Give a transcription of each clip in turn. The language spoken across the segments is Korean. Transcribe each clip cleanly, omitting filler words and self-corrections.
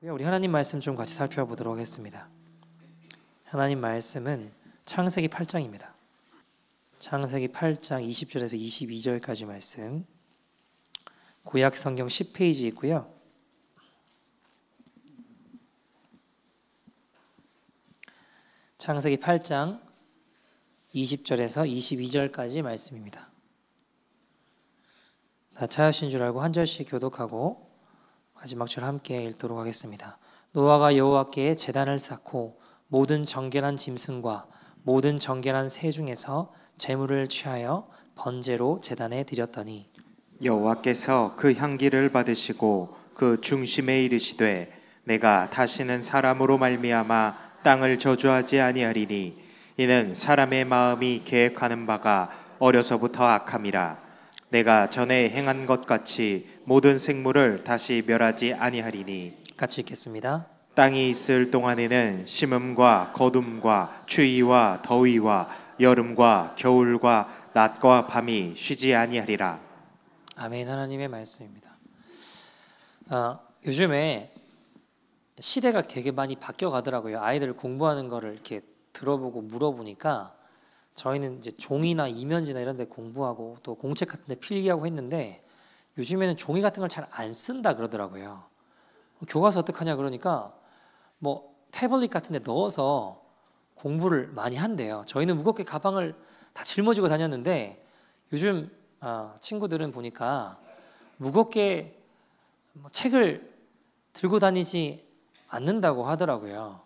우리 하나님 말씀 좀 같이 살펴보도록 하겠습니다. 하나님 말씀은 창세기 8장입니다. 창세기 8장 20절에서 22절까지 말씀, 구약 성경 10페이지 있고요. 창세기 8장 20절에서 22절까지 말씀입니다. 다 찾으신 줄 알고 한 절씩 교독하고 마지막 절 함께 읽도록 하겠습니다. 노아가 여호와께 제단을 쌓고 모든 정결한 짐승과 모든 정결한 새 중에서 제물을 취하여 번제로 제단에 드렸더니 여호와께서 그 향기를 받으시고 그 중심에 이르시되 내가 다시는 사람으로 말미암아 땅을 저주하지 아니하리니 이는 사람의 마음이 계획하는 바가 어려서부터 악함이라. 내가 전에 행한 것 같이 모든 생물을 다시 멸하지 아니하리니. 같이 읽겠습니다. 땅이 있을 동안에는 심음과 거둠과 추위와 더위와 여름과 겨울과 낮과 밤이 쉬지 아니하리라. 아멘. 하나님의 말씀입니다. 요즘에 시대가 되게 많이 바뀌어 가더라고요. 아이들 공부하는 거를 이렇게 들어보고 물어보니까 저희는 이제 종이나 이면지나 이런 데 공부하고 또 공책 같은 데 필기하고 했는데 요즘에는 종이 같은 걸 잘 안 쓴다 그러더라고요. 교과서 어떡하냐 그러니까 뭐 태블릿 같은 데 넣어서 공부를 많이 한대요. 저희는 무겁게 가방을 다 짊어지고 다녔는데 요즘 친구들은 보니까 무겁게 책을 들고 다니지 않는다고 하더라고요.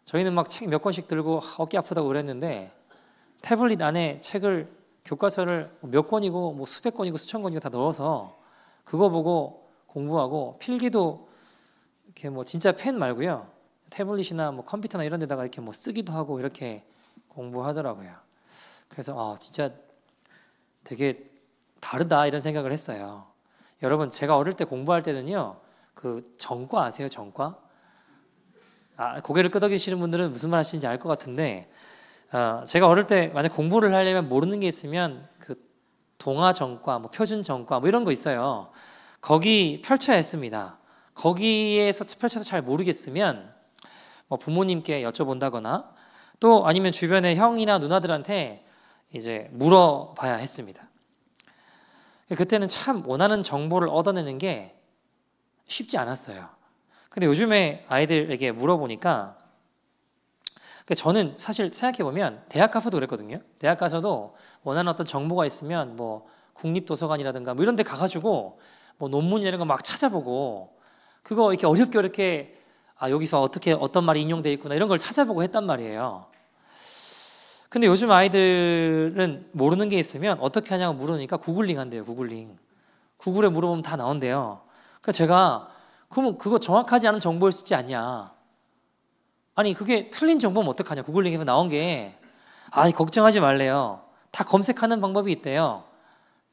저희는 막 책 몇 권씩 들고 어깨 아프다고 그랬는데 태블릿 안에 책을 교과서를 몇 권이고 뭐 수백 권이고 수천 권이고 다 넣어서 그거 보고 공부하고 필기도 이렇게 뭐 진짜 펜 말고요. 태블릿이나 뭐 컴퓨터나 이런 데다가 이렇게 뭐 쓰기도 하고 이렇게 공부하더라고요. 그래서 진짜 되게 다르다 이런 생각을 했어요. 여러분 제가 어릴 때 공부할 때는요. 그 전과 아세요? 전과? 고개를 끄덕이시는 분들은 무슨 말 하시는지 알 것 같은데 제가 어릴 때 만약 공부를 하려면 모르는 게 있으면 그 동아 전과, 뭐 표준 전과 뭐 이런 거 있어요. 거기 펼쳐야 했습니다. 거기에서 펼쳐서 잘 모르겠으면 뭐 부모님께 여쭤본다거나 또 아니면 주변의 형이나 누나들한테 이제 물어봐야 했습니다. 그때는 참 원하는 정보를 얻어내는 게 쉽지 않았어요. 근데 요즘에 아이들에게 물어보니까 저는 사실 생각해보면 대학 가서도 그랬거든요. 대학 가서도 원하는 어떤 정보가 있으면 뭐 국립도서관이라든가 뭐 이런 데 가가지고 뭐 논문이나 이런 거 막 찾아보고 그거 이렇게 어렵게 여기서 어떻게 어떤 말이 인용되어 있구나 이런 걸 찾아보고 했단 말이에요. 근데 요즘 아이들은 모르는 게 있으면 어떻게 하냐고 물으니까 구글링 한대요. 구글에 물어보면 다 나온대요. 그러니까 제가 그러면 그거 정확하지 않은 정보일 수 있지 않냐. 아니 그게 틀린 정보면 어떡하냐. 구글링에서 나온 게 걱정하지 말래요. 다 검색하는 방법이 있대요.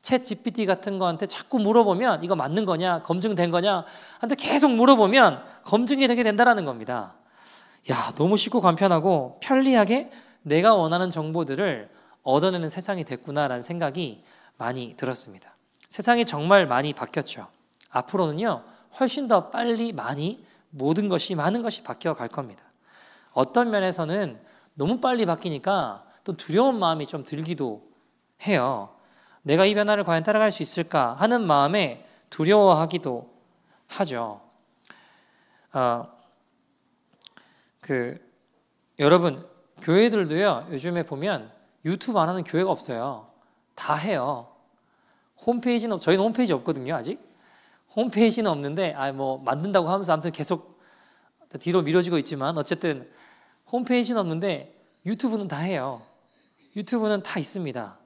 챗 GPT 같은 거한테 자꾸 물어보면 이거 맞는 거냐 검증된 거냐 한테 계속 물어보면 검증이 되게 된다는 겁니다. 너무 쉽고 간편하고 편리하게 내가 원하는 정보들을 얻어내는 세상이 됐구나라는 생각이 많이 들었습니다. 세상이 정말 많이 바뀌었죠. 앞으로는요 훨씬 더 빨리 모든 것이 많은 것이 바뀌어 갈 겁니다. 어떤 면에서는 너무 빨리 바뀌니까 또 두려운 마음이 좀 들기도 해요. 내가 이 변화를 과연 따라갈 수 있을까 하는 마음에 두려워하기도 하죠. 여러분 교회들도요 요즘에 보면 유튜브 안 하는 교회가 없어요. 다 해요. 저희는 홈페이지 없거든요 아직. 홈페이지는 없는데 뭐 만든다고 하면서 아무튼 계속 뒤로 미뤄지고 있지만 어쨌든 홈페이지는 없는데 유튜브는 다 해요. 유튜브는 다 있습니다.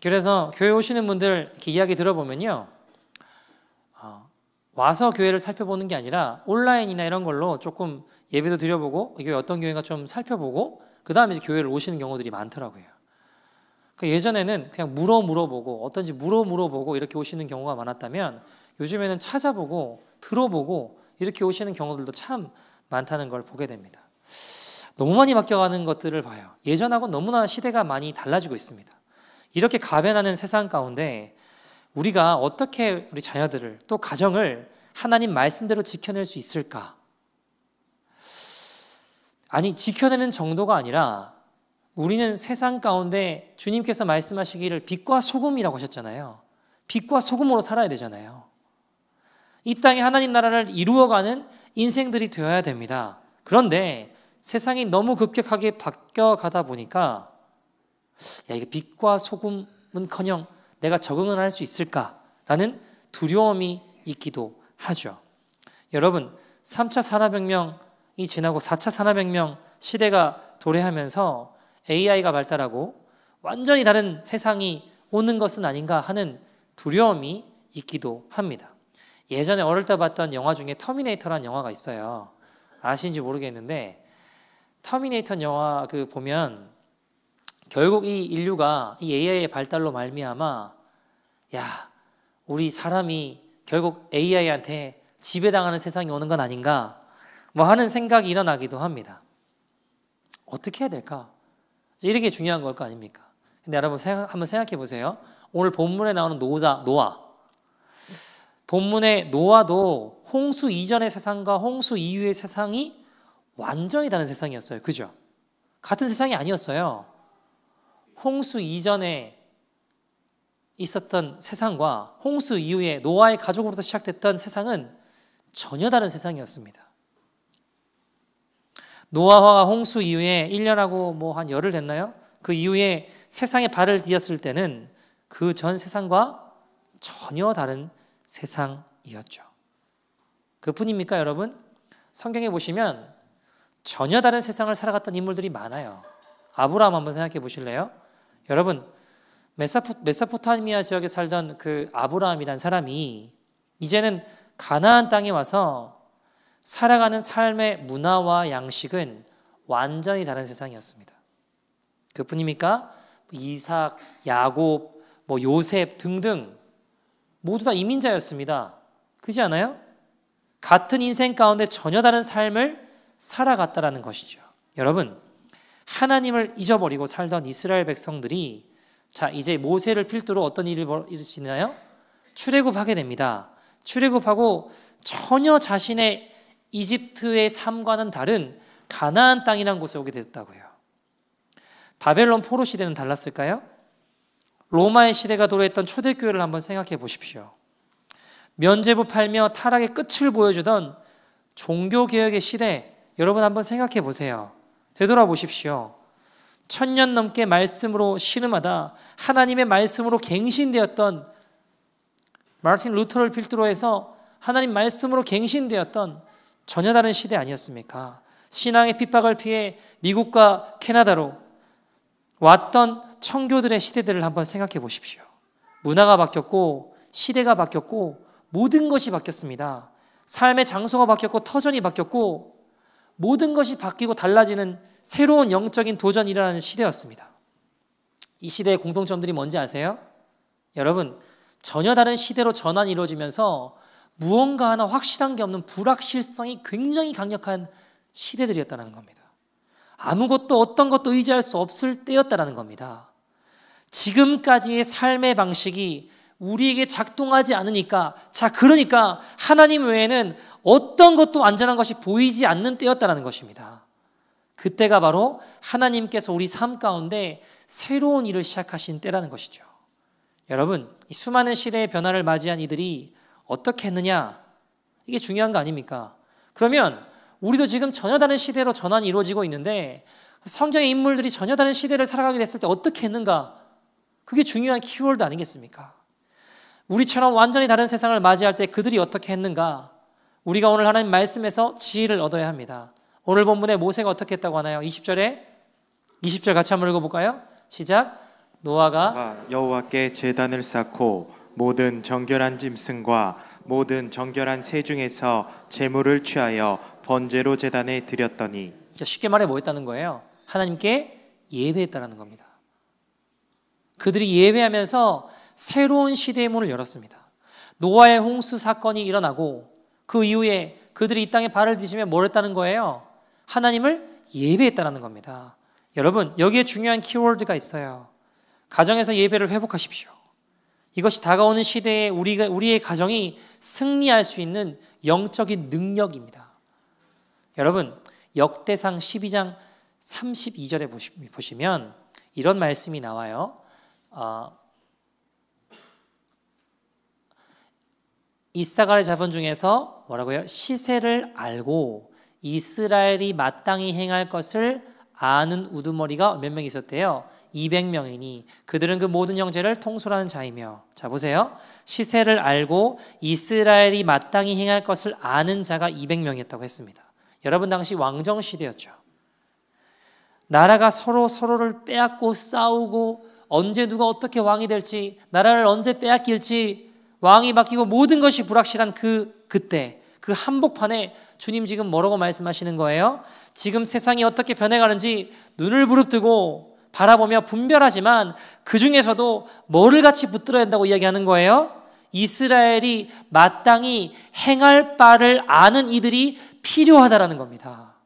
그래서 교회 오시는 분들 이렇게 이야기 들어보면요 와서 교회를 살펴보는 게 아니라 온라인이나 이런 걸로 조금 예배도 드려보고 이게 어떤 교회가 좀 살펴보고 그 다음에 이제 교회를 오시는 경우들이 많더라고요. 예전에는 그냥 물어보고 어떤지 물어보고 이렇게 오시는 경우가 많았다면 요즘에는 찾아보고 들어보고 이렇게 오시는 경우들도 참 많다는 걸 보게 됩니다. 너무 많이 바뀌어가는 것들을 봐요. 예전하고 너무나 시대가 많이 달라지고 있습니다. 이렇게 가변하는 세상 가운데 우리가 어떻게 우리 자녀들을 또 가정을 하나님 말씀대로 지켜낼 수 있을까? 아니, 지켜내는 정도가 아니라 우리는 세상 가운데 주님께서 말씀하시기를 빛과 소금이라고 하셨잖아요. 빛과 소금으로 살아야 되잖아요. 이 땅에 하나님 나라를 이루어가는 인생들이 되어야 됩니다. 그런데 세상이 너무 급격하게 바뀌어가다 보니까 이게 빛과 소금은커녕 내가 적응을 할 수 있을까라는 두려움이 있기도 하죠. 여러분, 3차 산업혁명이 지나고 4차 산업혁명 시대가 도래하면서 AI가 발달하고 완전히 다른 세상이 오는 것은 아닌가 하는 두려움이 있기도 합니다. 예전에 어릴 때 봤던 영화 중에 터미네이터라는 영화가 있어요. 아시는지 모르겠는데 터미네이터 영화 보면 결국 이 인류가 이 AI의 발달로 말미암아 우리 사람이 결국 AI한테 지배당하는 세상이 오는 건 아닌가 하는 생각이 일어나기도 합니다. 어떻게 해야 될까? 이렇게 중요한 걸 거 아닙니까? 근데 여러분 한번 생각해 보세요. 오늘 본문에 나오는 노아. 본문의 노아도 홍수 이전의 세상과 홍수 이후의 세상이 완전히 다른 세상이었어요. 그죠? 같은 세상이 아니었어요. 홍수 이전에 있었던 세상과 홍수 이후에 노아의 가족으로부터 시작됐던 세상은 전혀 다른 세상이었습니다. 노아가 홍수 이후에 1년하고 한 열흘 됐나요? 그 이후에 세상에 발을 디뎠을 때는 그 전 세상과 전혀 다른 세상이었죠. 그뿐입니까, 여러분? 성경에 보시면 전혀 다른 세상을 살아갔던 인물들이 많아요. 아브라함 한번 생각해 보실래요? 여러분, 메소포타미아 지역에 살던 그 아브라함이란 사람이 이제는 가나안 땅에 와서 살아가는 삶의 문화와 양식은 완전히 다른 세상이었습니다. 그뿐입니까? 이삭, 야곱, 요셉 등등 모두 다 이민자였습니다. 그렇지 않아요? 같은 인생 가운데 전혀 다른 삶을 살아갔다라는 것이죠. 여러분, 하나님을 잊어버리고 살던 이스라엘 백성들이 이제 모세를 필두로 어떤 일을 일으키나요? 출애굽하게 됩니다. 출애굽하고 전혀 자신의 이집트의 삶과는 다른 가나안 땅이라는 곳에 오게 됐다고요. 바벨론 포로 시대는 달랐을까요? 로마의 시대가 도래했던 초대교회를 한번 생각해 보십시오. 면죄부 팔며 타락의 끝을 보여주던 종교개혁의 시대, 여러분 한번 생각해 보세요. 되돌아보십시오. 1000년 넘게 말씀으로 신음하다 하나님의 말씀으로 갱신되었던 마르틴 루터를 필두로 해서 하나님 말씀으로 갱신되었던 전혀 다른 시대 아니었습니까? 신앙의 핍박을 피해 미국과 캐나다로 왔던 청교들의 시대들을 한번 생각해 보십시오. 문화가 바뀌었고 시대가 바뀌었고 모든 것이 바뀌었습니다. 삶의 장소가 바뀌었고 터전이 바뀌었고 모든 것이 바뀌고 달라지는 새로운 영적인 도전이 일어나는 시대였습니다. 이 시대의 공통점들이 뭔지 아세요? 여러분, 전혀 다른 시대로 전환이 이루어지면서 무언가 하나 확실한 게 없는 불확실성이 굉장히 강력한 시대들이었다는 겁니다. 아무것도 어떤 것도 의지할 수 없을 때였다는 겁니다. 지금까지의 삶의 방식이 우리에게 작동하지 않으니까, 그러니까 하나님 외에는 어떤 것도 안전한 것이 보이지 않는 때였다는 것입니다. 그때가 바로 하나님께서 우리 삶 가운데 새로운 일을 시작하신 때라는 것이죠. 여러분, 이 수많은 시대의 변화를 맞이한 이들이 어떻게 했느냐? 이게 중요한 거 아닙니까? 그러면 우리도 지금 전혀 다른 시대로 전환이 이루어지고 있는데 성경의 인물들이 전혀 다른 시대를 살아가게 됐을 때 어떻게 했는가? 그게 중요한 키워드 아니겠습니까? 우리처럼 완전히 다른 세상을 맞이할 때 그들이 어떻게 했는가? 우리가 오늘 하나님 말씀에서 지혜를 얻어야 합니다. 오늘 본문에 모세가 어떻게 했다고 하나요? 20절 같이 한번 읽어볼까요? 시작. 노아가 여호와께 제단을 쌓고 모든 정결한 짐승과 모든 정결한 새 중에서 제물을 취하여 번제로 제단에 드렸더니, 쉽게 말해 뭐 했다는 거예요? 하나님께 예배했다는 겁니다. 그들이 예배하면서 새로운 시대의 문을 열었습니다. 노아의 홍수 사건이 일어나고 그 이후에 그들이 이 땅에 발을 디디며 뭘 했다는 거예요? 하나님을 예배했다는 겁니다. 여러분, 여기에 중요한 키워드가 있어요. 가정에서 예배를 회복하십시오. 이것이 다가오는 시대에 우리의 가정이 승리할 수 있는 영적인 능력입니다. 여러분, 역대상 12장 32절에 보시면 이런 말씀이 나와요. 이사가의 자손 중에서 뭐라고요? 시세를 알고 이스라엘이 마땅히 행할 것을 아는 우두머리가 몇 명 있었대요? 200명이니 그들은 그 모든 형제를 통솔하는 자이며. 자, 보세요. 시세를 알고 이스라엘이 마땅히 행할 것을 아는 자가 200명이었다고 했습니다. 여러분, 당시 왕정 시대였죠. 나라가 서로를 빼앗고 싸우고 언제 누가 어떻게 왕이 될지, 나라를 언제 빼앗길지, 왕이 바뀌고 모든 것이 불확실한 그때 그 한복판에 주님 지금 뭐라고 말씀하시는 거예요? 지금 세상이 어떻게 변해가는지 눈을 부릅뜨고 바라보며 분별하지만 그 중에서도 뭐를 같이 붙들어야 된다고 이야기하는 거예요? 이스라엘이 마땅히 행할 바를 아는 이들이 필요하다라는 겁니다.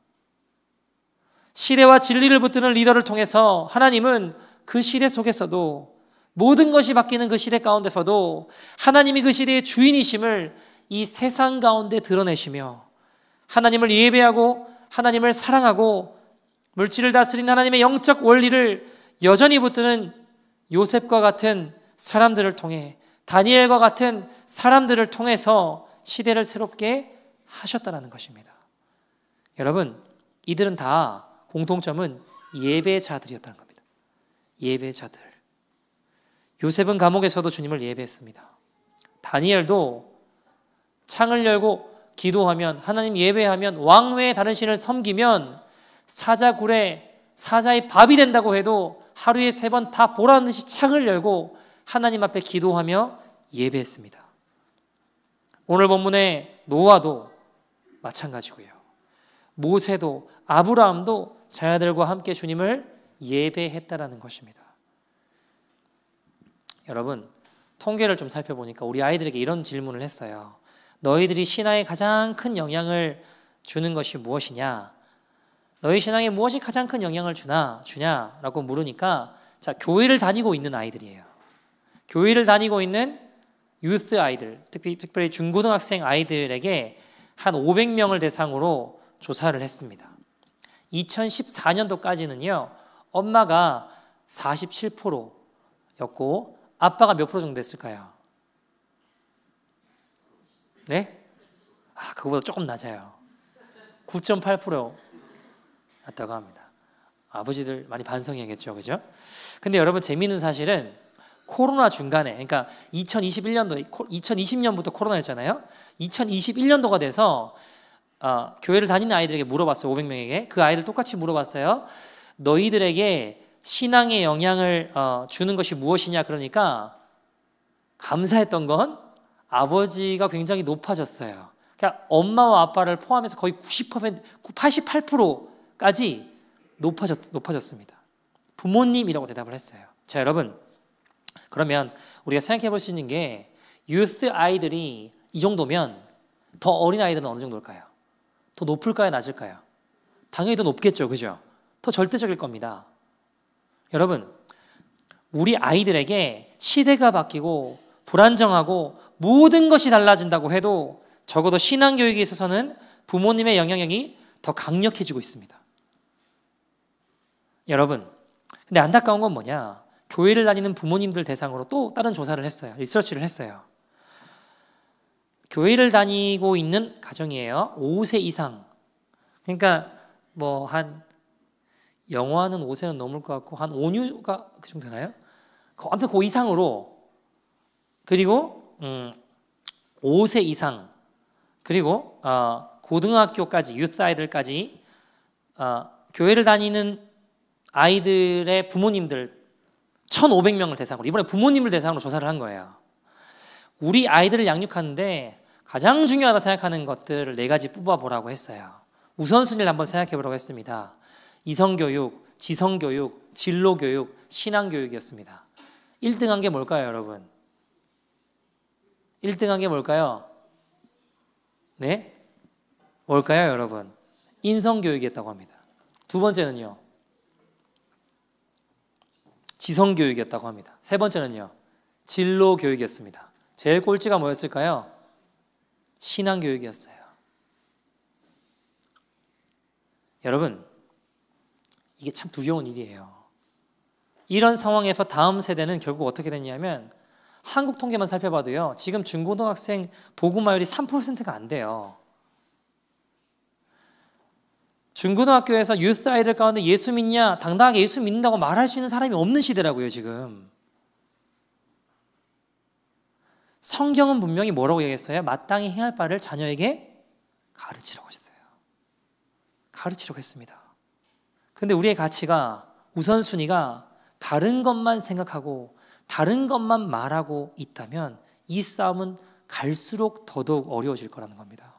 시대와 진리를 붙드는 리더를 통해서 하나님은 그 시대 속에서도 모든 것이 바뀌는 그 시대 가운데서도 하나님이 그 시대의 주인이심을 이 세상 가운데 드러내시며 하나님을 예배하고 하나님을 사랑하고 물질을 다스리는 하나님의 영적 원리를 여전히 붙드는 요셉과 같은 사람들을 통해, 다니엘과 같은 사람들을 통해서 시대를 새롭게 하셨다는 것입니다. 여러분, 이들은 다 공통점은 예배자들이었다는 겁니다. 예배자들. 요셉은 감옥에서도 주님을 예배했습니다. 다니엘도 창을 열고 기도하면, 하나님 예배하면, 왕 외에 다른 신을 섬기면 사자굴에 사자의 밥이 된다고 해도 하루에 3번 다 보라는 듯이 창을 열고 하나님 앞에 기도하며 예배했습니다. 오늘 본문의 노아도 마찬가지고요. 모세도, 아브라함도 자녀들과 함께 주님을 예배했다라는 것입니다. 여러분, 통계를 좀 살펴보니까 우리 아이들에게 이런 질문을 했어요. 너희들이 신앙에 가장 큰 영향을 주는 것이 무엇이냐? 너희 신앙에 무엇이 가장 큰 영향을 주냐라고 물으니까, 자, 교회를 다니고 있는 아이들이에요. 교회를 다니고 있는 유스 아이들, 특별히 중고등학생 아이들에게 한 500명을 대상으로 조사를 했습니다. 2014년도까지는요, 엄마가 47%였고 아빠가 몇 프로 정도 됐을까요? 네? 그거보다 조금 낮아요. 9.8% 였다고 합니다. 아버지들 많이 반성해야겠죠, 그죠? 근데 여러분, 재미있는 사실은 코로나 중간에, 그러니까 2020년부터 코로나였잖아요. 2021년도가 돼서 교회를 다니는 아이들에게 물어봤어요. 500명에게. 그 아이들 똑같이 물어봤어요. 너희들에게 신앙에 영향을 주는 것이 무엇이냐? 그러니까 감사했던 건 아버지가 굉장히 높아졌어요. 그러니까 엄마와 아빠를 포함해서 거의 90%, 88%까지 높아졌습니다. 부모님이라고 대답을 했어요. 자, 여러분, 그러면 우리가 생각해 볼 수 있는 게, 유스 아이들이 이 정도면 더 어린 아이들은 어느 정도일까요? 더 높을까요? 낮을까요? 당연히 더 높겠죠, 그죠? 더 절대적일 겁니다. 여러분, 우리 아이들에게 시대가 바뀌고 불안정하고 모든 것이 달라진다고 해도 적어도 신앙교육에 있어서는 부모님의 영향력이 더 강력해지고 있습니다. 여러분, 근데 안타까운 건 뭐냐? 교회를 다니는 부모님들 대상으로 또 다른 조사를 했어요. 리서치를 했어요. 교회를 다니고 있는 가정이에요. 5세 이상. 그러니까 뭐 한 영화는 5세는 넘을 것 같고 한 5류가 그 정도 되나요? 아무튼 그 이상으로, 그리고 5세 이상, 그리고 고등학교까지, 유스 아이들까지 교회를 다니는 아이들의 부모님들 1,500명을 대상으로, 이번에 부모님을 대상으로 조사를 한 거예요. 우리 아이들을 양육하는데 가장 중요하다 생각하는 것들을 4가지 뽑아보라고 했어요. 우선순위를 한번 생각해 보라고 했습니다. 이성교육, 지성교육, 진로교육, 신앙교육이었습니다. 1등한 게 뭘까요, 여러분? 1등한 게 뭘까요? 네? 뭘까요, 여러분? 인성교육이었다고 합니다. 두 번째는요, 지성교육이었다고 합니다. 세 번째는요, 진로 교육이었습니다. 제일 꼴찌가 뭐였을까요? 신앙 교육이었어요. 여러분, 이게 참 두려운 일이에요. 이런 상황에서 다음 세대는 결국 어떻게 됐냐면 한국 통계만 살펴봐도요. 지금 중고등학생 복음화율이 3%가 안 돼요. 중고등학교에서 유스 아이들 가운데 예수 믿냐? 당당하게 예수 믿는다고 말할 수 있는 사람이 없는 시대라고요, 지금. 성경은 분명히 뭐라고 얘기했어요? 마땅히 행할 바를 자녀에게 가르치라고 했어요. 가르치라고 했습니다. 근데 우리의 가치가, 우선순위가 다른 것만 생각하고 다른 것만 말하고 있다면 이 싸움은 갈수록 더더욱 어려워질 거라는 겁니다.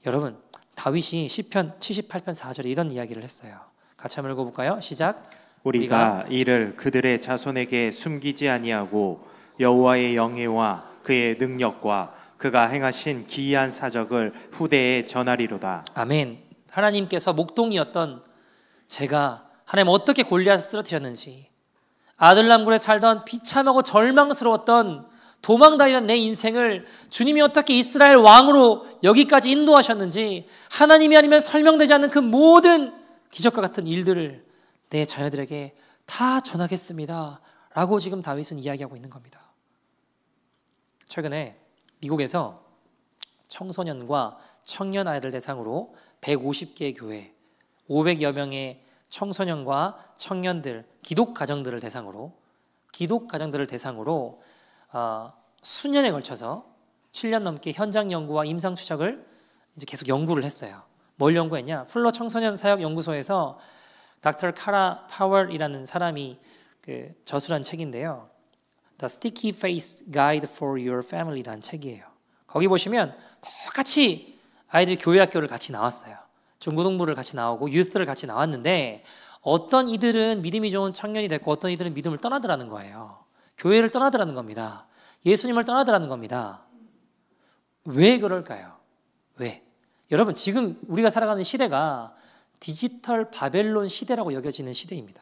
여러분, 다윗이 시편 78편 4절에 이런 이야기를 했어요. 같이 한번 읽어볼까요? 시작. 우리가 이를 그들의 자손에게 숨기지 아니하고 여호와의 영예와 그의 능력과 그가 행하신 기이한 사적을 후대에 전하리로다. 아멘. 하나님께서 목동이었던 제가 하나님 어떻게 골리앗을 쓰러뜨렸는지, 아들람굴에 살던 비참하고 절망스러웠던 도망다니던 내 인생을 주님이 어떻게 이스라엘 왕으로 여기까지 인도하셨는지, 하나님이 아니면 설명되지 않는 그 모든 기적과 같은 일들을 내 자녀들에게 다 전하겠습니다 라고 지금 다윗은 이야기하고 있는 겁니다. 최근에 미국에서 청소년과 청년 아이들 대상으로 150개의 교회, 500여 명의 청소년과 청년들, 기독 가정들을 대상으로 수년에 걸쳐서 7년 넘게 현장 연구와 임상 추적을 이제 계속 연구를 했어요. 뭘 연구했냐? 플러 청소년 사역 연구소에서 닥터 카라 파월이라는 사람이 저술한 책인데요. The Sticky Face Guide for Your Family라는 책이에요. 거기 보시면 똑같이 아이들 교회 학교를 같이 나왔어요. 중고등부를 같이 나오고 유스를 같이 나왔는데 어떤 이들은 믿음이 좋은 청년이 됐고 어떤 이들은 믿음을 떠나더라는 거예요. 교회를 떠나더라는 겁니다. 예수님을 떠나더라는 겁니다. 왜 그럴까요? 왜? 여러분, 지금 우리가 살아가는 시대가 디지털 바벨론 시대라고 여겨지는 시대입니다.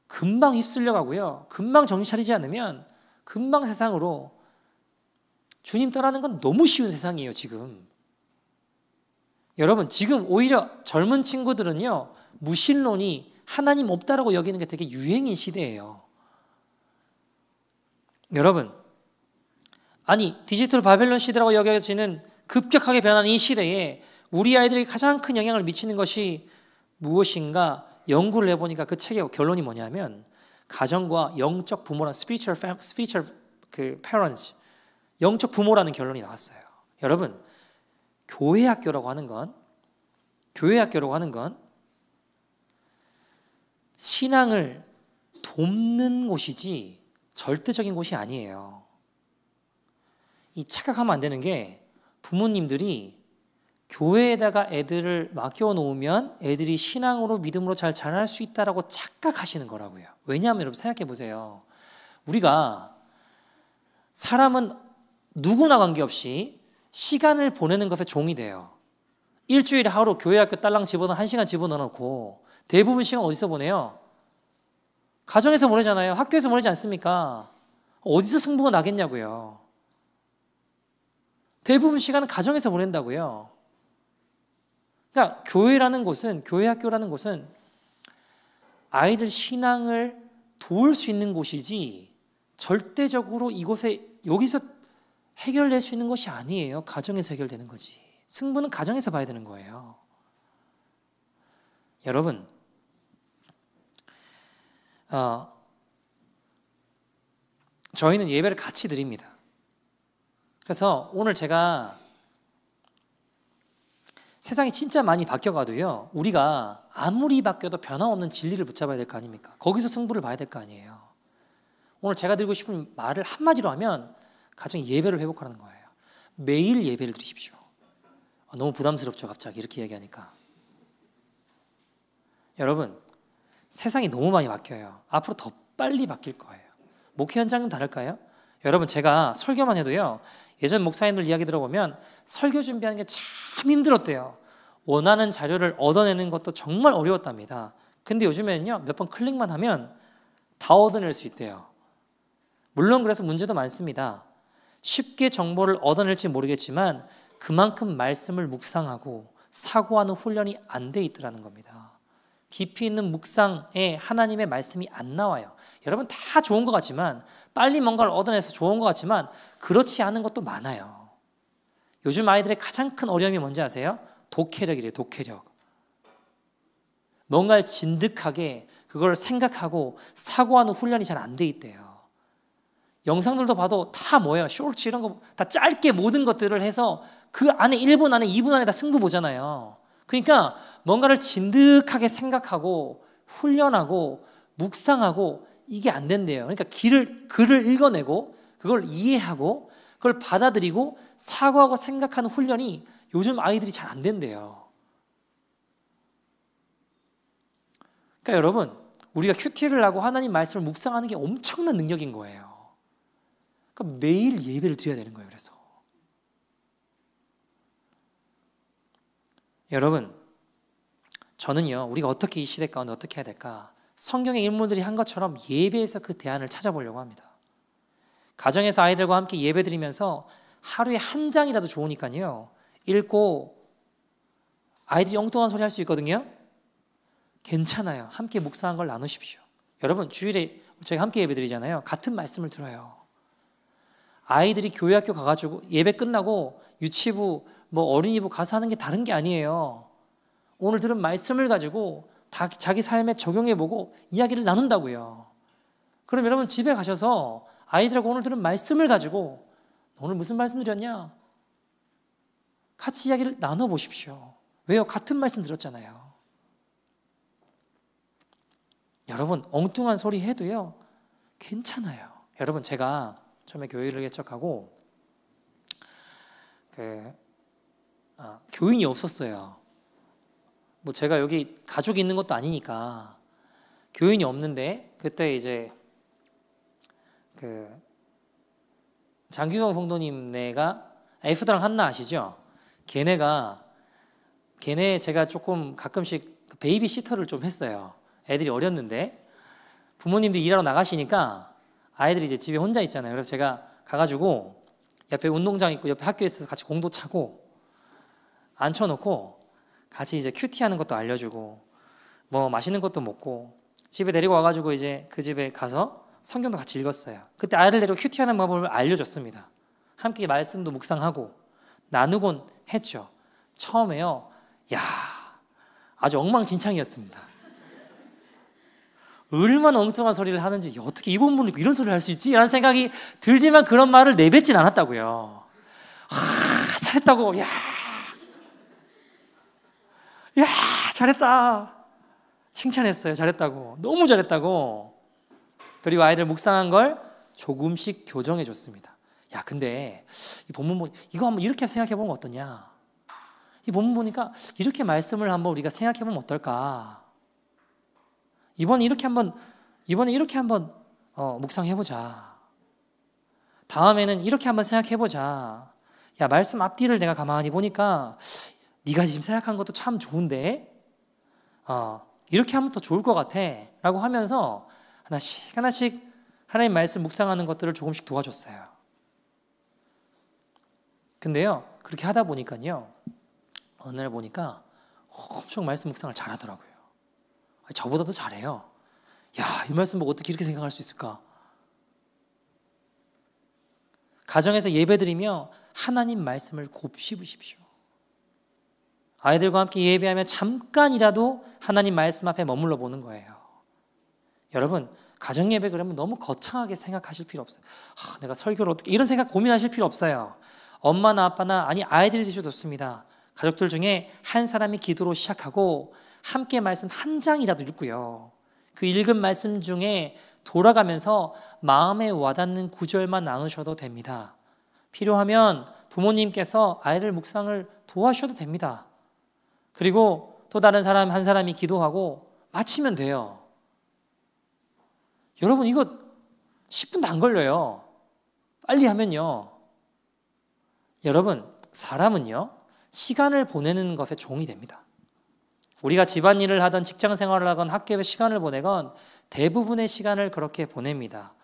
금방 휩쓸려 가고요. 금방 정신 차리지 않으면 금방 세상으로 주님 떠나는 건 너무 쉬운 세상이에요, 지금. 여러분, 지금 오히려 젊은 친구들은요, 무신론이 하나님 없다라고 여기는 게 되게 유행인 시대예요. 여러분, 아니 디지털 바벨론 시대라고 여겨지는 급격하게 변하는 이 시대에 우리 아이들에게 가장 큰 영향을 미치는 것이 무엇인가 연구를 해보니까 그 책의 결론이 뭐냐면 가정과 영적 부모라는 spiritual parents, 영적 부모라는 결론이 나왔어요. 여러분, 교회 학교라고 하는 건 신앙을 돕는 곳이지 절대적인 곳이 아니에요. 이 착각하면 안 되는 게 부모님들이 교회에다가 애들을 맡겨놓으면 애들이 신앙으로 믿음으로 잘 자랄 수 있다라고 착각하시는 거라고요. 왜냐하면 여러분 생각해 보세요. 우리가 사람은 누구나 관계없이 시간을 보내는 것에 종이 돼요. 일주일에 하루 교회 학교 딸랑 집어넣어 1시간 집어넣어놓고 대부분 시간 어디서 보내요? 가정에서 보내잖아요. 학교에서 보내지 않습니까? 어디서 승부가 나겠냐고요. 대부분 시간은 가정에서 보낸다고요. 그러니까 교회라는 곳은, 교회 학교라는 곳은 아이들 신앙을 도울 수 있는 곳이지 절대적으로 여기서 해결될 수 있는 것이 아니에요. 가정에서 해결되는 거지. 승부는 가정에서 봐야 되는 거예요. 여러분, 저희는 예배를 같이 드립니다. 그래서 오늘 제가 세상이 진짜 많이 바뀌어가도요, 우리가 아무리 바뀌어도 변함없는 진리를 붙잡아야 될 거 아닙니까? 거기서 승부를 봐야 될 거 아니에요. 오늘 제가 드리고 싶은 말을 한마디로 하면 가정의 예배를 회복하는 거예요. 매일 예배를 드리십시오. 너무 부담스럽죠, 갑자기 이렇게 얘기하니까. 여러분, 세상이 너무 많이 바뀌어요. 앞으로 더 빨리 바뀔 거예요. 목회 현장은 다를까요? 여러분, 제가 설교만 해도요, 예전 목사님들 이야기 들어보면 설교 준비하는 게 참 힘들었대요. 원하는 자료를 얻어내는 것도 정말 어려웠답니다. 근데 요즘에는요, 몇 번 클릭만 하면 다 얻어낼 수 있대요. 물론 그래서 문제도 많습니다. 쉽게 정보를 얻어낼지 모르겠지만 그만큼 말씀을 묵상하고 사고하는 훈련이 안 돼 있더라는 겁니다. 깊이 있는 묵상에 하나님의 말씀이 안 나와요. 여러분 다 좋은 것 같지만 빨리 뭔가를 얻어내서 좋은 것 같지만 그렇지 않은 것도 많아요. 요즘 아이들의 가장 큰 어려움이 뭔지 아세요? 독해력이래요. 독해력. 뭔가를 진득하게 그걸 생각하고 사고하는 훈련이 잘 안 돼 있대요. 영상들도 봐도 다 뭐예요? 쇼츠 이런 거 다 짧게 모든 것들을 해서 그 안에 1분 안에 2분 안에 다 승부 보잖아요. 그러니까 뭔가를 진득하게 생각하고 훈련하고 묵상하고 이게 안 된대요. 그러니까 글을 읽어내고 그걸 이해하고 그걸 받아들이고 사고하고 생각하는 훈련이 요즘 아이들이 잘 안 된대요. 그러니까 여러분 우리가 큐티를 하고 하나님 말씀을 묵상하는 게 엄청난 능력인 거예요. 그러니까 매일 예배를 드려야 되는 거예요. 그래서 여러분 저는요 우리가 어떻게 이 시대 가운데 어떻게 해야 될까? 성경의 인물들이 한 것처럼 예배에서 그 대안을 찾아보려고 합니다. 가정에서 아이들과 함께 예배 드리면서 하루에 한 장이라도 좋으니까요 읽고 아이들이 엉뚱한 소리 할 수 있거든요. 괜찮아요. 함께 묵상한 걸 나누십시오. 여러분 주일에 저희 함께 예배 드리잖아요. 같은 말씀을 들어요. 아이들이 교회 학교 가가지고 예배 끝나고 유치부 뭐 어린이부 가서 하는 게 다른 게 아니에요. 오늘 들은 말씀을 가지고 자기 삶에 적용해보고 이야기를 나눈다고요. 그럼 여러분 집에 가셔서 아이들하고 오늘 들은 말씀을 가지고 오늘 무슨 말씀 드렸냐? 같이 이야기를 나눠보십시오. 왜요? 같은 말씀 들었잖아요. 여러분 엉뚱한 소리 해도요 괜찮아요. 여러분 제가 처음에 교회를 개척하고 교인이 없었어요. 뭐 제가 여기 가족이 있는 것도 아니니까 교인이 없는데 그때 이제 장규성 성도님네가 에프드랑 한나 아시죠? 걔네 제가 조금 가끔씩 베이비 시터를 좀 했어요. 애들이 어렸는데 부모님들이 일하러 나가시니까 아이들이 이제 집에 혼자 있잖아요. 그래서 제가 가가지고 옆에 운동장 있고 옆에 학교에 있어서 같이 공도 차고 앉혀놓고 같이 이제 큐티하는 것도 알려주고 뭐 맛있는 것도 먹고 집에 데리고 와가지고 이제 그 집에 가서 성경도 같이 읽었어요. 그때 아이를 데리고 큐티하는 방법을 알려줬습니다. 함께 말씀도 묵상하고 나누곤 했죠. 처음에요. 아주 엉망진창이었습니다. 얼마나 엉뚱한 소리를 하는지 어떻게 이번 분이 이런 소리를 할 수 있지? 라는 생각이 들지만 그런 말을 내뱉진 않았다고요. 잘했다고. 야 잘했다. 칭찬했어요. 잘했다고. 너무 잘했다고. 그리고 아이들 묵상한 걸 조금씩 교정해 줬습니다. 근데 이 본문 이거 한번 이렇게 생각해 보면 어떠냐? 이 본문 보니까 이렇게 말씀을 한번 우리가 생각해 보면 어떨까? 이번에 이렇게 한번 묵상해보자. 다음에는 이렇게 한번 생각해보자. 말씀 앞뒤를 내가 가만히 보니까 네가 지금 생각한 것도 참 좋은데 이렇게 하면 더 좋을 것 같아 라고 하면서 하나씩 하나님 말씀 묵상하는 것들을 조금씩 도와줬어요. 근데요 그렇게 하다 보니까요 어느 날 보니까 엄청 말씀 묵상을 잘하더라고요. 저보다도 잘해요. 이 말씀 보고 어떻게 이렇게 생각할 수 있을까? 가정에서 예배드리며 하나님 말씀을 곱씹으십시오. 아이들과 함께 예배하며 잠깐이라도 하나님 말씀 앞에 머물러 보는 거예요. 여러분 가정 예배 그러면 너무 거창하게 생각하실 필요 없어요. 내가 설교를 어떻게 이런 생각 고민하실 필요 없어요. 엄마나 아빠나 아이들이 드셔도 좋습니다. 가족들 중에 한 사람이 기도로 시작하고 함께 말씀 한 장이라도 읽고요. 그 읽은 말씀 중에 돌아가면서 마음에 와닿는 구절만 나누셔도 됩니다. 필요하면 부모님께서 아이들 묵상을 도와주셔도 됩니다. 그리고 또 다른 사람 한 사람이 기도하고 마치면 돼요. 여러분 이거 10분도 안 걸려요. 빨리 하면요. 여러분 사람은요 시간을 보내는 것에 종이 됩니다. 우리가 집안일을 하던 직장 생활을 하건 학교에 시간을 보내건 대부분의 시간을 그렇게 보냅니다.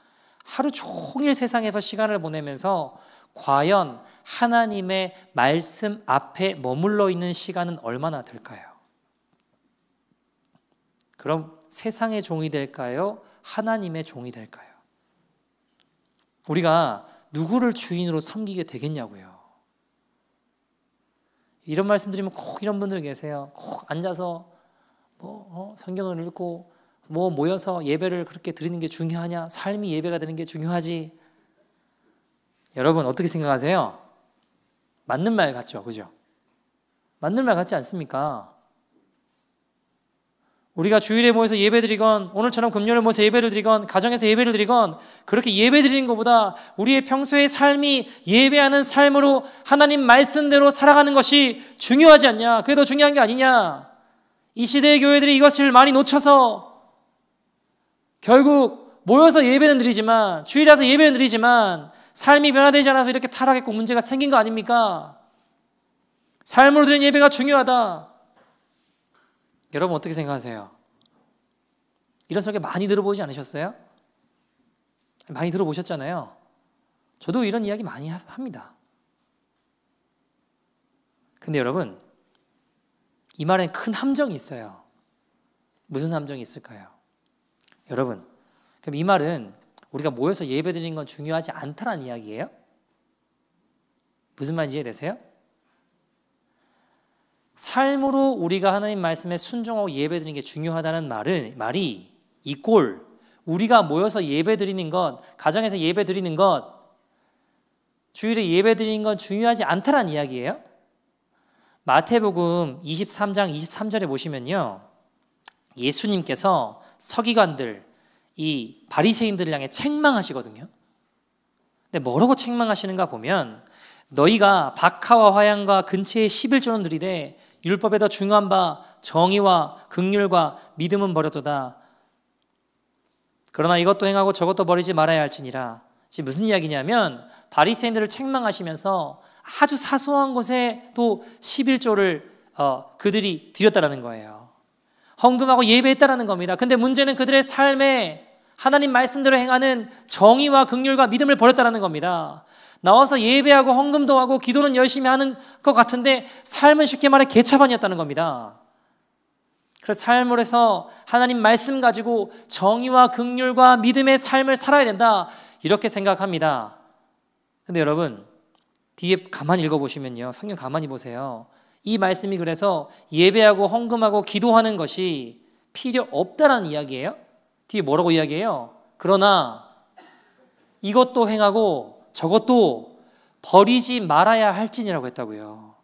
하루 종일 세상에서 시간을 보내면서 과연 하나님의 말씀 앞에 머물러 있는 시간은 얼마나 될까요? 그럼 세상의 종이 될까요? 하나님의 종이 될까요? 우리가 누구를 주인으로 섬기게 되겠냐고요. 이런 말씀 드리면 꼭 이런 분들 계세요. 꼭 앉아서 성경을 읽고 모여서 예배를 그렇게 드리는 게 중요하냐? 삶이 예배가 되는 게 중요하지? 여러분 어떻게 생각하세요? 맞는 말 같죠? 그죠? 맞는 말 같지 않습니까? 우리가 주일에 모여서 예배 드리건 오늘처럼 금요일에 모여서 예배를 드리건 가정에서 예배를 드리건 그렇게 예배 드리는 것보다 우리의 평소의 삶이 예배하는 삶으로 하나님 말씀대로 살아가는 것이 중요하지 않냐? 그게 더 중요한 게 아니냐? 이 시대의 교회들이 이것을 많이 놓쳐서 결국 모여서 예배는 드리지만 주일에 와서 예배는 드리지만 삶이 변화되지 않아서 이렇게 타락했고 문제가 생긴 거 아닙니까? 삶으로 드리는 예배가 중요하다. 여러분 어떻게 생각하세요? 이런 설교 많이 들어보지 않으셨어요? 많이 들어보셨잖아요. 저도 이런 이야기 많이 합니다. 근데 여러분 이 말엔 큰 함정이 있어요. 무슨 함정이 있을까요? 여러분 그럼 이 말은 우리가 모여서 예배 드리는 건 중요하지 않다는 이야기예요? 무슨 말인지 이해되세요? 삶으로 우리가 하나님 말씀에 순종하고 예배 드리는 게 중요하다는 말이 이꼴 우리가 모여서 예배 드리는 것, 가정에서 예배 드리는 것, 주일에 예배 드리는 건 중요하지 않다는 이야기예요. 마태복음 23장 23절에 보시면요. 예수님께서 서기관들, 이 바리새인들을 향해 책망하시거든요. 근데 뭐라고 책망하시는가 보면 너희가 박하와 화양과 근처의 11조는 들이되 율법에 더 중요한 바 정의와 긍휼과 믿음은 버려도다. 그러나 이것도 행하고 저것도 버리지 말아야 할지니라. 지금 무슨 이야기냐면 바리새인들을 책망하시면서 아주 사소한 것에 또 11조를 그들이 드렸다라는 거예요. 헌금하고 예배했다라는 겁니다. 근데 문제는 그들의 삶에 하나님 말씀대로 행하는 정의와 긍휼과 믿음을 버렸다라는 겁니다. 나와서 예배하고 헌금도 하고 기도는 열심히 하는 것 같은데 삶은 쉽게 말해 개차반이었다는 겁니다. 그래서 삶을 해서 하나님 말씀 가지고 정의와 긍휼과 믿음의 삶을 살아야 된다 이렇게 생각합니다. 근데 여러분 뒤에 가만히 읽어보시면요. 성경 가만히 보세요. 이 말씀이 그래서 예배하고 헌금하고 기도하는 것이 필요 없다라는 이야기예요. 뒤에 뭐라고 이야기해요? 그러나 이것도 행하고 저것도 버리지 말아야 할지니라고 했다고요.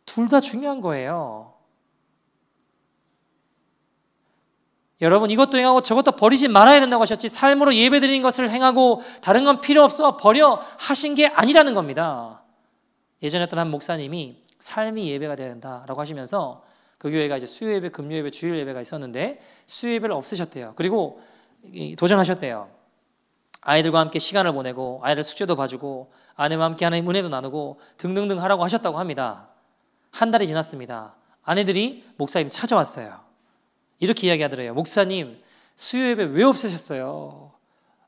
둘 다 중요한 거예요. 여러분 이것도 행하고 저것도 버리지 말아야 된다고 하셨지 삶으로 예배드리는 것을 행하고 다른 건 필요 없어 버려 하신 게 아니라는 겁니다. 예전에 어떤 한 목사님이 삶이 예배가 돼야 된다라고 하시면서 그 교회가 이제 수요 예배, 금요 예배, 주일 예배가 있었는데 수요 예배를 없애셨대요. 그리고 도전하셨대요. 아이들과 함께 시간을 보내고 아이들 숙제도 봐주고 아내와 함께 하나님 은혜도 나누고 등등등 하라고 하셨다고 합니다. 한 달이 지났습니다. 아내들이 목사님 찾아왔어요. 이렇게 이야기하더래요. 목사님 수요 예배 왜 없애셨어요?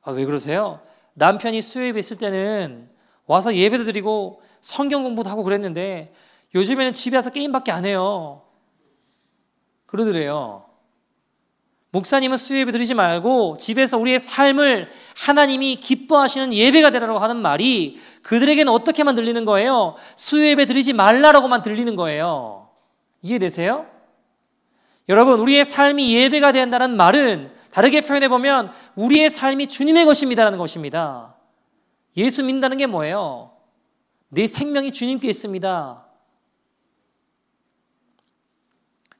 왜 그러세요? 남편이 수요 예배 있을 때는 와서 예배도 드리고 성경 공부도 하고 그랬는데 요즘에는 집에 와서 게임밖에 안 해요. 그러더래요. 목사님은 수요 예배 드리지 말고 집에서 우리의 삶을 하나님이 기뻐하시는 예배가 되라고 하는 말이 그들에게는 어떻게만 들리는 거예요? 수요 예배 드리지 말라라고만 들리는 거예요. 이해되세요? 여러분 우리의 삶이 예배가 된다는 말은 다르게 표현해 보면 우리의 삶이 주님의 것입니다라는 것입니다. 예수 믿는다는 게 뭐예요? 내 생명이 주님께 있습니다.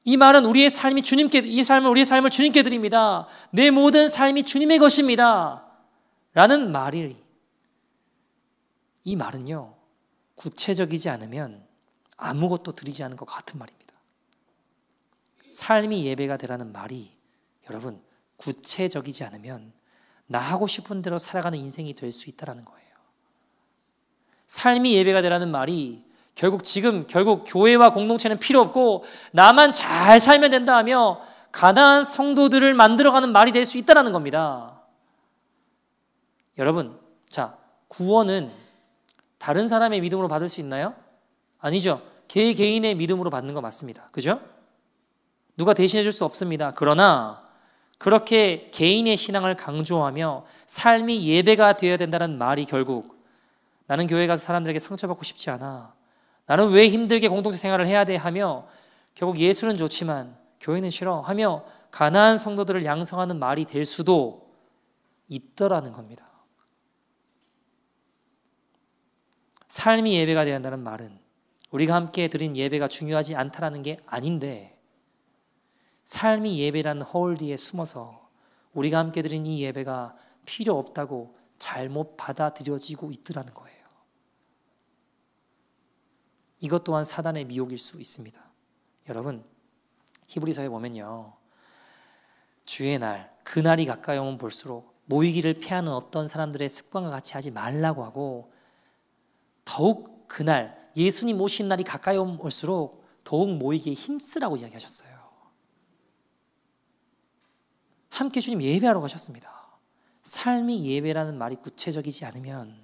이 말은 우리의 삶이 주님께 우리의 삶을 주님께 드립니다. 내 모든 삶이 주님의 것입니다. 라는 말이 이 말은요. 구체적이지 않으면 아무것도 드리지 않은 것 같은 말입니다. 삶이 예배가 되라는 말이 여러분 구체적이지 않으면 나 하고 싶은 대로 살아가는 인생이 될 수 있다는 거예요. 삶이 예배가 되라는 말이 결국 교회와 공동체는 필요 없고 나만 잘 살면 된다 하며 가난한 성도들을 만들어가는 말이 될 수 있다는 겁니다. 여러분, 자, 구원은 다른 사람의 믿음으로 받을 수 있나요? 아니죠. 개개인의 믿음으로 받는 거 맞습니다. 그죠? 누가 대신해 줄 수 없습니다. 그러나 그렇게 개인의 신앙을 강조하며 삶이 예배가 되어야 된다는 말이 결국 나는 교회 가서 사람들에게 상처받고 싶지 않아. 나는 왜 힘들게 공동체 생활을 해야 돼 하며 결국 예술은 좋지만 교회는 싫어 하며 가난한 성도들을 양성하는 말이 될 수도 있더라는 겁니다. 삶이 예배가 되어야 한다는 말은 우리가 함께 드린 예배가 중요하지 않다라는 게 아닌데 삶이 예배라는 허울 뒤에 숨어서 우리가 함께 드린 이 예배가 필요 없다고 잘못 받아들여지고 있더라는 거예요. 이것 또한 사단의 미혹일 수 있습니다. 여러분, 히브리서에 보면요, 주의 날, 그날이 가까이 오면 볼수록 모이기를 피하는 어떤 사람들의 습관과 같이 하지 말라고 하고 더욱 그날, 예수님 오신 날이 가까이 오면 올수록 더욱 모이기에 힘쓰라고 이야기하셨어요. 함께 주님 예배하러 가셨습니다. 삶이 예배라는 말이 구체적이지 않으면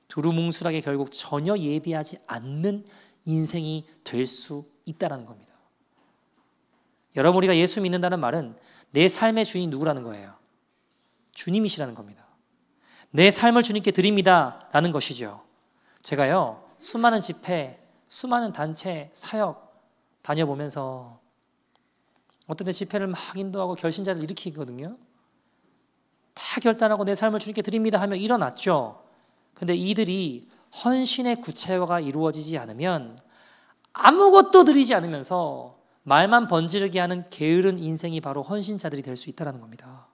두루뭉술하게 결국 전혀 예배하지 않는 인생이 될 수 있다는 겁니다. 여러분, 우리가 예수 믿는다는 말은 내 삶의 주인이 누구라는 거예요? 주님이시라는 겁니다. 내 삶을 주님께 드립니다 라는 것이죠. 제가요, 수많은 집회, 수많은 단체, 사역 다녀보면서 어떤 때 집회를 막 인도하고 결신자를 일으키거든요. 다 결단하고 내 삶을 주님께 드립니다 하며 일어났죠. 근데 이들이 헌신의 구체화가 이루어지지 않으면 아무것도 드리지 않으면서 말만 번지르게 하는 게으른 인생이 바로 헌신자들이 될 수 있다는 겁니다.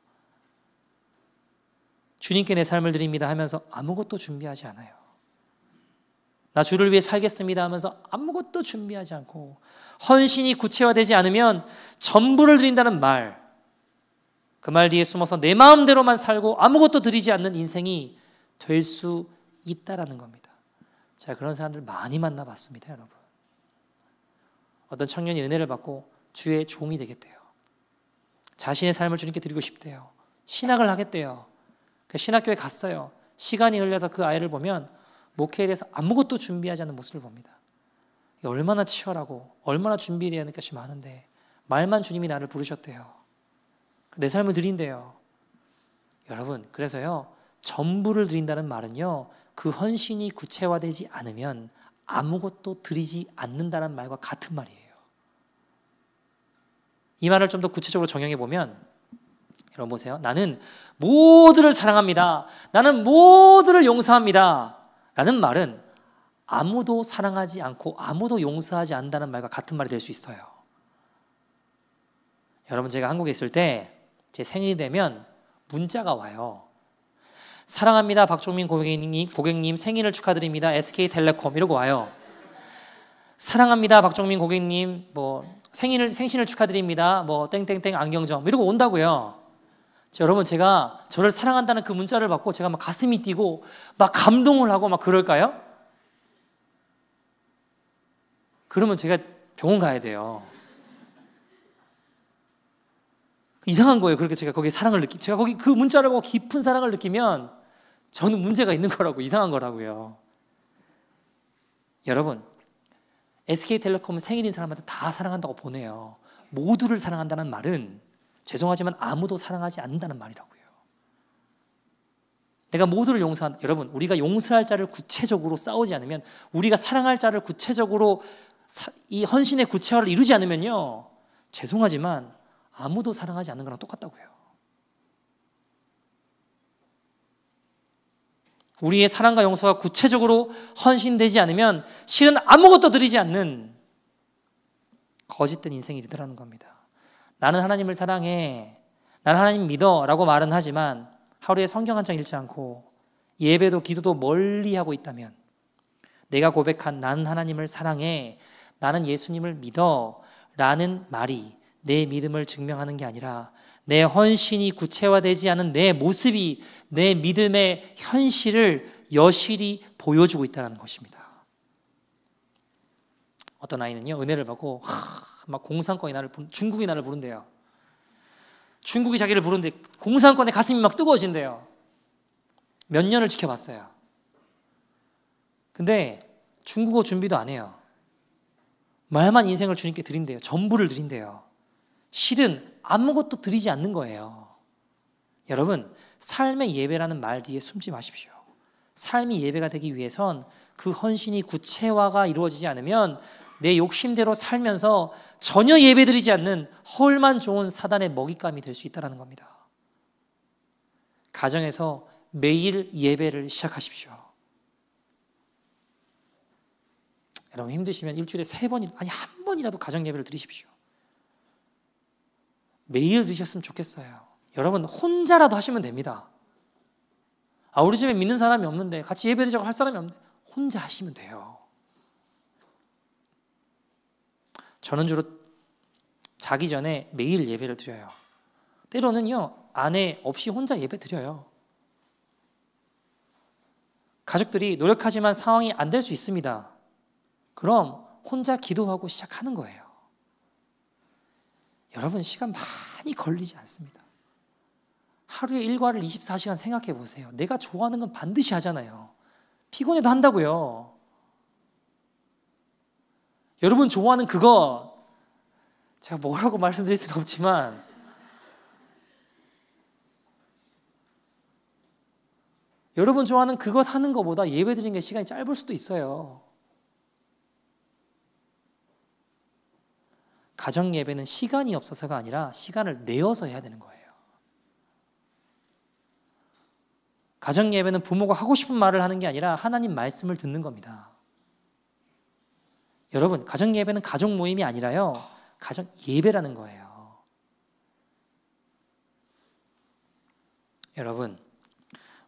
주님께 내 삶을 드립니다 하면서 아무것도 준비하지 않아요. 나 주를 위해 살겠습니다 하면서 아무것도 준비하지 않고 헌신이 구체화되지 않으면 전부를 드린다는 말, 그 말 뒤에 숨어서 내 마음대로만 살고 아무것도 드리지 않는 인생이 될 수 있다라는 겁니다. 제가 그런 사람들 많이 만나봤습니다, 여러분. 어떤 청년이 은혜를 받고 주의 종이 되겠대요. 자신의 삶을 주님께 드리고 싶대요. 신학을 하겠대요. 그 신학교에 갔어요. 시간이 흘려서 그 아이를 보면 목회에 대해서 아무것도 준비하지 않는 모습을 봅니다. 얼마나 치열하고 얼마나 준비해야 할 것이 많은데 말만 주님이 나를 부르셨대요. 내 삶을 드린대요. 여러분, 그래서요, 전부를 드린다는 말은요, 그 헌신이 구체화되지 않으면 아무것도 드리지 않는다는 말과 같은 말이에요. 이 말을 좀 더 구체적으로 정형해 보면, 여러분 보세요. 나는 모두를 사랑합니다. 나는 모두를 용서합니다. 라는 말은 아무도 사랑하지 않고 아무도 용서하지 않는다는 말과 같은 말이 될 수 있어요. 여러분, 제가 한국에 있을 때 제 생일이 되면 문자가 와요. 사랑합니다. 박종민 고객님 생일을 축하드립니다. SK텔레콤 이러고 와요. 사랑합니다. 박종민 고객님 생신을 축하드립니다. 땡땡땡 안경점 이러고 온다고요. 여러분, 제가 저를 사랑한다는 그 문자를 받고 제가 막 가슴이 뛰고 막 감동을 하고 막 그럴까요? 그러면 제가 병원 가야 돼요. 이상한 거예요. 그렇게 제가 거기에 사랑을 제가 거기 그 문자를 보고 깊은 사랑을 느끼면 저는 문제가 있는 거라고, 이상한 거라고요. 여러분, SK텔레콤은 생일인 사람한테 다 사랑한다고 보내요. 모두를 사랑한다는 말은 죄송하지만 아무도 사랑하지 않는다는 말이라고요. 내가 모두를 용서한다. 여러분, 우리가 용서할 자를 구체적으로 싸우지 않으면, 우리가 사랑할 자를 구체적으로 이 헌신의 구체화를 이루지 않으면요, 죄송하지만 아무도 사랑하지 않는 거랑 똑같다고요. 우리의 사랑과 용서가 구체적으로 헌신되지 않으면 실은 아무것도 드리지 않는 거짓된 인생이 되더라는 겁니다. 나는 하나님을 사랑해, 나는 하나님 믿어 라고 말은 하지만 하루에 성경 한 장 읽지 않고 예배도 기도도 멀리하고 있다면, 내가 고백한 나는 하나님을 사랑해, 나는 예수님을 믿어 라는 말이 내 믿음을 증명하는 게 아니라 내 헌신이 구체화되지 않은 내 모습이 내 믿음의 현실을 여실히 보여주고 있다는 것입니다. 어떤 아이는요, 은혜를 받고 막 공산권이 중국이 나를 부른대요. 중국이 자기를 부르는데 공산권에 가슴이 막 뜨거워진대요. 몇 년을 지켜봤어요. 근데 중국어 준비도 안 해요. 말만 인생을 주님께 드린대요. 전부를 드린대요. 실은 아무것도 드리지 않는 거예요. 여러분, 삶의 예배라는 말 뒤에 숨지 마십시오. 삶이 예배가 되기 위해선 그 헌신이 구체화가 이루어지지 않으면 내 욕심대로 살면서 전혀 예배드리지 않는 헐만 좋은 사단의 먹잇감이 될 수 있다는 겁니다. 가정에서 매일 예배를 시작하십시오. 여러분 힘드시면 일주일에 3번, 아니 한 번이라도 가정 예배를 드리십시오. 매일 드셨으면 좋겠어요. 여러분 혼자라도 하시면 됩니다. 우리 집에 믿는 사람이 없는데, 같이 예배드리자고 할 사람이 없는데 혼자 하시면 돼요. 저는 주로 자기 전에 매일 예배를 드려요. 때로는요 아내 없이 혼자 예배 드려요. 가족들이 노력하지만 상황이 안 될 수 있습니다. 그럼 혼자 기도하고 시작하는 거예요. 여러분 시간 많이 걸리지 않습니다. 하루에 일과를 24시간 생각해 보세요. 내가 좋아하는 건 반드시 하잖아요. 피곤해도 한다고요. 여러분 좋아하는 그거, 제가 뭐라고 말씀드릴 수는 없지만 여러분 좋아하는 그것 하는 것보다 예배 드리는 게 시간이 짧을 수도 있어요. 가정 예배는 시간이 없어서가 아니라 시간을 내어서 해야 되는 거예요. 가정 예배는 부모가 하고 싶은 말을 하는 게 아니라 하나님 말씀을 듣는 겁니다. 여러분, 가정 예배는 가족 모임이 아니라요, 가정 예배라는 거예요. 여러분,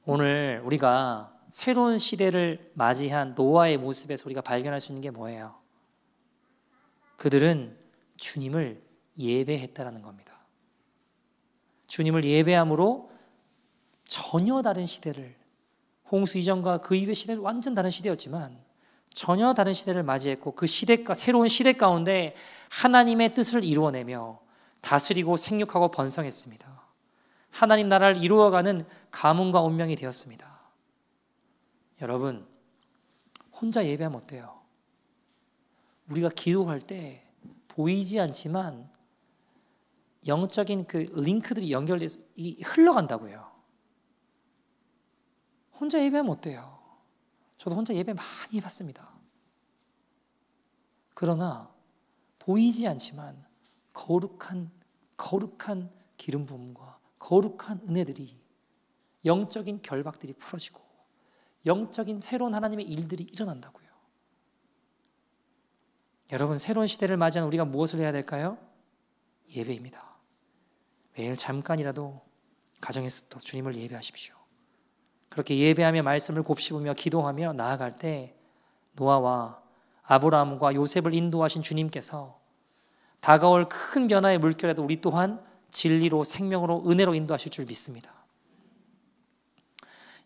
오늘 우리가 새로운 시대를 맞이한 노아의 모습에서 우리가 발견할 수 있는 게 뭐예요? 그들은 주님을 예배했다라는 겁니다. 주님을 예배함으로 전혀 다른 시대를, 홍수 이전과 그 이후의 시대는 완전 다른 시대였지만 전혀 다른 시대를 맞이했고, 그 시대가 새로운 시대 가운데 하나님의 뜻을 이루어내며 다스리고 생육하고 번성했습니다. 하나님 나라를 이루어가는 가문과 운명이 되었습니다. 여러분, 혼자 예배하면 어때요? 우리가 기도할 때 보이지 않지만 영적인 그 링크들이 연결돼서 흘러간다고요. 혼자 예배하면 어때요? 저도 혼자 예배 많이 해봤습니다. 그러나 보이지 않지만 거룩한 기름 부음과 거룩한 은혜들이, 영적인 결박들이 풀어지고 영적인 새로운 하나님의 일들이 일어난다고요. 여러분, 새로운 시대를 맞이한 우리가 무엇을 해야 될까요? 예배입니다. 매일 잠깐이라도 가정에서 또 주님을 예배하십시오. 그렇게 예배하며 말씀을 곱씹으며 기도하며 나아갈 때 노아와 아브라함과 요셉을 인도하신 주님께서 다가올 큰 변화의 물결에도 우리 또한 진리로, 생명으로, 은혜로 인도하실 줄 믿습니다.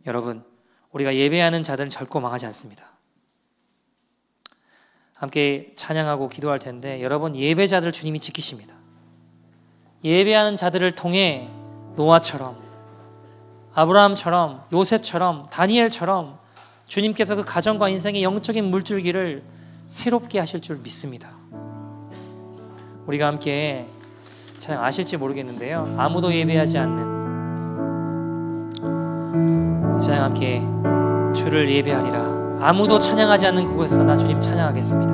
여러분, 우리가 예배하는 자들은 결코 망하지 않습니다. 함께 찬양하고 기도할 텐데, 여러분, 예배자들 주님이 지키십니다. 예배하는 자들을 통해 노아처럼, 아브라함처럼, 요셉처럼, 다니엘처럼 주님께서 그 가정과 인생의 영적인 물줄기를 새롭게 하실 줄 믿습니다. 우리가 함께 잘 아실지 모르겠는데요, 아무도 예배하지 않는 찬양, 함께 주를 예배하리라. 아무도 찬양하지 않는 그곳에서 나 주님 찬양하겠습니다.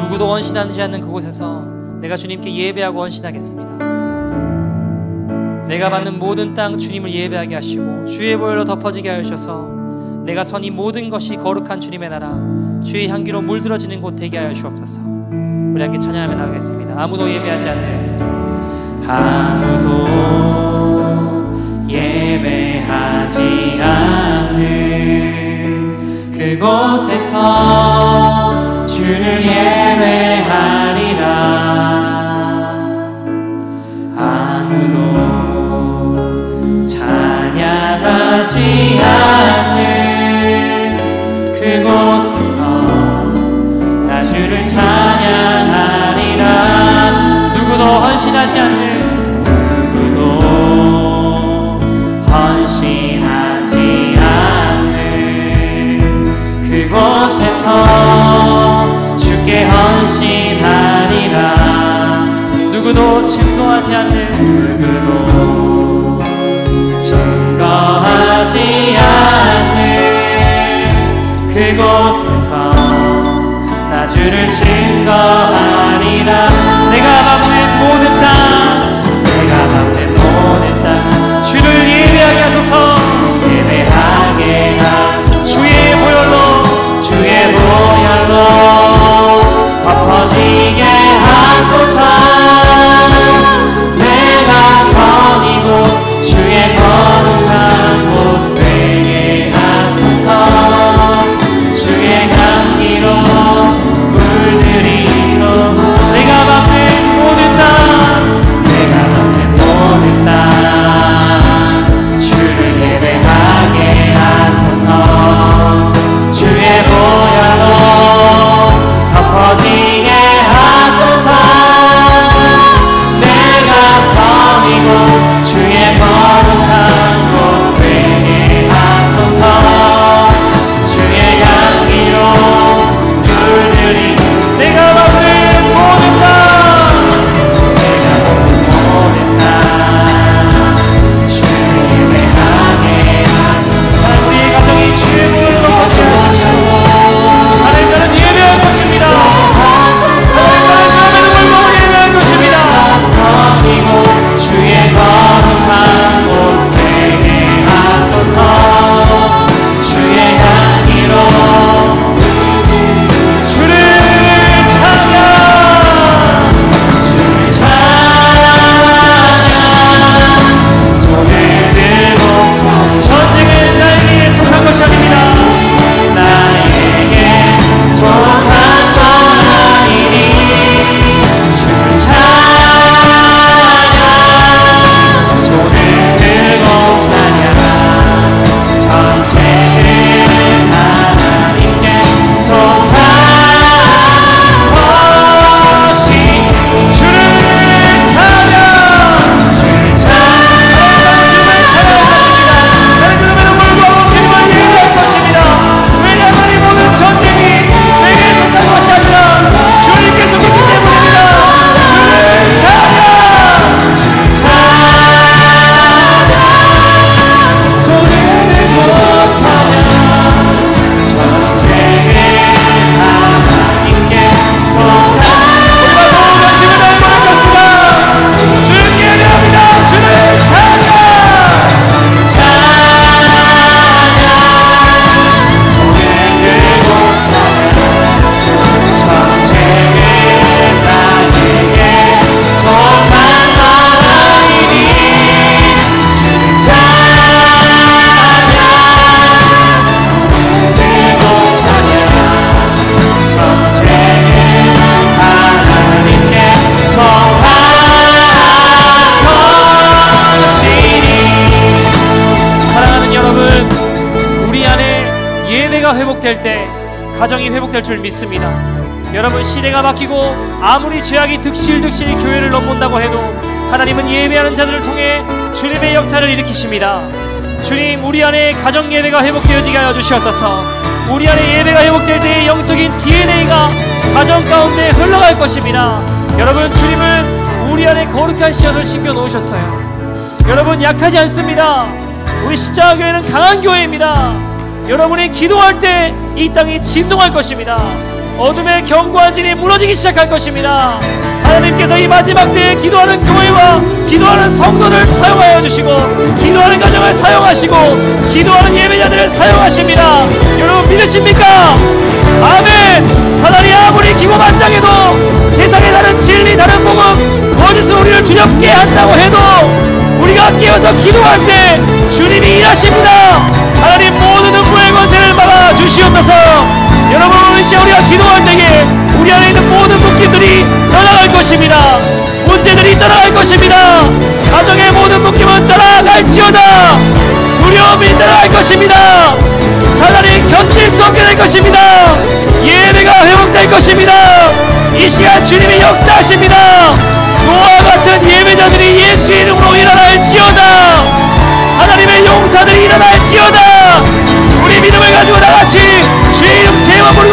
누구도 헌신하지 않는 그곳에서 내가 주님께 예배하고 헌신하겠습니다. 내가 받는 모든 땅 주님을 예배하게 하시고 주의 보혈로 덮어지게 하셔서 내가 선 이 모든 것이 거룩한 주님의 나라, 주의 향기로 물들어지는 곳 되게 하여 주옵소서. 우리 함께 찬양하며 나가겠습니다. 아무도 예배하지 않는, 아무도 예배하지 않는 그곳에서 주를 예배하리라. 아무도 찬양하지 않는 그곳에서 나 주를 찬양하리라. 누구도 헌신하지 않는, 누구도 헌신 그곳에서 주께 헌신하리라. 누구도 증거하지 않는 누구도 증거하지 않는 그곳에서 나 주를 증거하리라. 내가 밟는 모든 땅, 내가 밟는 모든 땅 주를 예배하게 하소서. 예배하게 하소서. 주의 보혈로, 주의 보혈로 덮어지게 하소서. 내가 선이고 주의 거룩한 곳 되게 하소서. 주의 향기로 물들이소. 내가 밟는 모든 땅, 내가 밟는 모든 땅 주를 예배하게 하소서. 주의 보혈로 덮어지게 하소서. 내가 섬이고 주의 거룩한 곳 되게 하소서. 주의 향기로 물들이. 내가 밟는 모든 땅, 내가 밟는 모든 땅 주를 예배하게 하소서. 하나님, 우리의 가정이 주의 보혈로 덮어지게 하십시오. 하나님, 나는 예배할 것입니다. 하나님, 나는 예배를 걸고 예배할 것입니다. 섬이고 주의 거룩한 곳 되게 하소서. 주의 향기로 주를 찬양, 주를 찬양. 손을 들고 전쟁은 나에게 속한 것이 아닙니다. 나에게 속한 것 아니니 주를 찬양. 손을 들고 찬양. 전쟁은 하나님께 속한 것이. 주를 찬양, 주를 찬양. 주를 찬양할 것입니다. 나는 그럼에도 불구하고 주님을 예배할 것입니다. 왜냐하면 이 모든 전쟁이 내게 속한 것이 아니라 주님께 속했기 때문입니다. 주를 찬양, 주를 찬양. 손을 들고 찬양. 전쟁은 하나님께 속한. 우리가 더 관심을 다해 보는 것이다. 주를 예배합니다. 주를 찬양, 찬양. 손을 들고 찬양. 전쟁은 나에게 속한 나라이니 주를 찬양. 들고 찬양. 전쟁은 하나님께 속한 것이니. 사랑하는 여러분, 우리 안에 예배가 회복될 때 가정이 회복될 줄 믿습니다. 여러분, 시대가 바뀌고 아무리 죄악이 득실득실 교회를 넘본다고 해도 하나님은 예배하는 자들을 통해 주님의 역사를 일으키십니다. 주님, 우리 안에 가정 예배가 회복되어지게 하여 주시옵소서. 우리 안에 예배가 회복될 때의 영적인 DNA가 가정 가운데 흘러갈 것입니다. 여러분, 주님은 우리 안에 거룩한 씨앗을 심겨 놓으셨어요. 여러분, 약하지 않습니다. 우리 십자가교회는 강한 교회입니다. 여러분이 기도할 때 이 땅이 진동할 것입니다. 어둠의 견고한 진이 무너지기 시작할 것입니다. 하나님께서 이 마지막 때에 기도하는 교회와 기도하는 성도를 사용하여 주시고, 기도하는 가정을 사용하시고, 기도하는 예배자들을 사용하십니다. 여러분, 믿으십니까? 아멘. 사단이 아무리 기고만장해도, 세상에 다른 진리, 다른 복음, 거짓은 우리를 두렵게 한다고 해도 우리가 깨어서 기도할 때 주님이 일하십니다. 하나님, 모든 음부의 권세를 막아 주시옵소서. 여러분, 오늘 시간 우리가 기도할 때에 우리 안에 있는 모든 묶임들이 떠나갈 것입니다. 문제들이 떠나갈 것입니다. 가정의 모든 묶임은 떠나갈지어다. 두려움이 떠나갈 것입니다. 사단이 견딜 수 없게 될 것입니다. 예배가 회복될 것입니다. 이 시간 주님이 역사하십니다. 노아와 같은 예배자들이 예수의 이름으로 일어날지어다. 하나님의 용사들이 일어날지어다. 우리 믿음을 가지고 다 같이 주의 이름 세워 부르